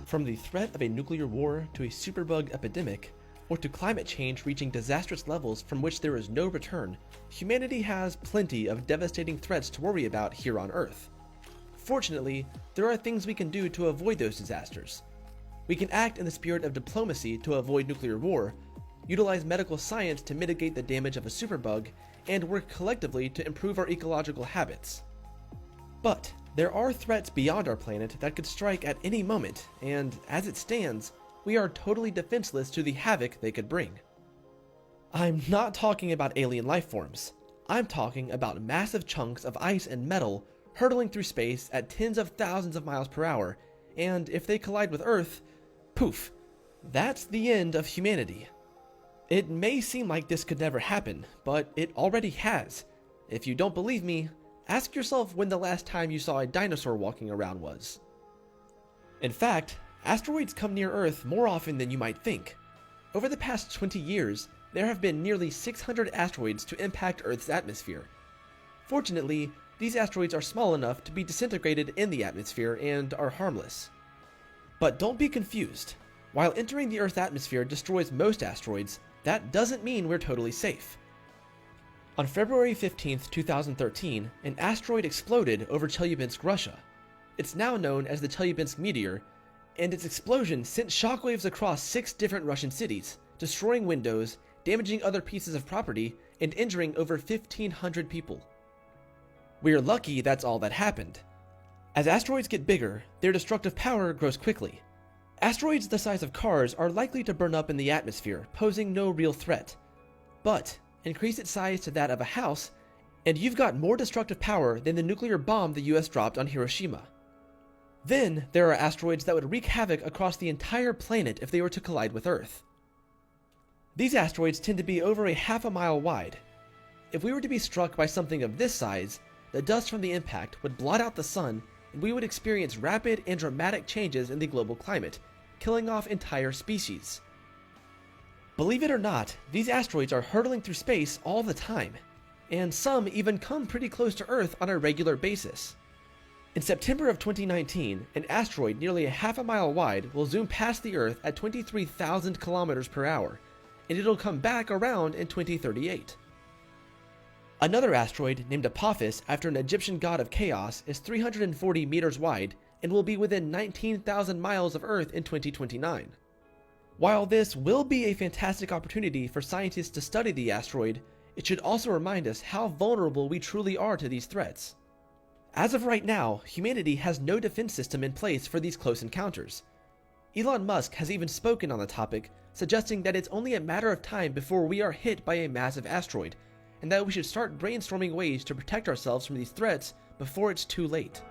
From the threat of a nuclear war to a superbug epidemic, or to climate change reaching disastrous levels from which there is no return, humanity has plenty of devastating threats to worry about here on Earth. Fortunately, there are things we can do to avoid those disasters. We can act in the spirit of diplomacy to avoid nuclear war, utilize medical science to mitigate the damage of a superbug, and work collectively to improve our ecological habits. But there are threats beyond our planet that could strike at any moment, and as it stands, we are totally defenseless to the havoc they could bring. I'm not talking about alien life forms. I'm talking about massive chunks of ice and metal hurtling through space at tens of thousands of miles per hour, and if they collide with Earth, poof, that's the end of humanity. It may seem like this could never happen, but it already has. If you don't believe me, ask yourself when the last time you saw a dinosaur walking around was. In fact, asteroids come near Earth more often than you might think. Over the past 20 years, there have been nearly 600 asteroids to impact Earth's atmosphere. Fortunately, these asteroids are small enough to be disintegrated in the atmosphere and are harmless. But don't be confused. While entering the Earth's atmosphere destroys most asteroids, that doesn't mean we're totally safe. On February 15, 2013, an asteroid exploded over Chelyabinsk, Russia. It's now known as the Chelyabinsk meteor, and its explosion sent shockwaves across 6 different Russian cities, destroying windows, damaging other pieces of property, and injuring over 1,500 people. We're lucky that's all that happened. As asteroids get bigger, their destructive power grows quickly. Asteroids the size of cars are likely to burn up in the atmosphere, posing no real threat. But increase its size to that of a house, and you've got more destructive power than the nuclear bomb the US dropped on Hiroshima. Then there are asteroids that would wreak havoc across the entire planet if they were to collide with Earth. These asteroids tend to be over a half a mile wide. If we were to be struck by something of this size, the dust from the impact would blot out the sun, and we would experience rapid and dramatic changes in the global climate, killing off entire species. Believe it or not, these asteroids are hurtling through space all the time, and some even come pretty close to Earth on a regular basis. In September of 2019, an asteroid nearly a half a mile wide will zoom past the Earth at 23,000 kilometers per hour, and it'll come back around in 2038. Another asteroid named Apophis after an Egyptian god of chaos is 340 meters wide and will be within 19,000 miles of Earth in 2029. While this will be a fantastic opportunity for scientists to study the asteroid, it should also remind us how vulnerable we truly are to these threats. As of right now, humanity has no defense system in place for these close encounters. Elon Musk has even spoken on the topic, suggesting that it's only a matter of time before we are hit by a massive asteroid, and that we should start brainstorming ways to protect ourselves from these threats before it's too late.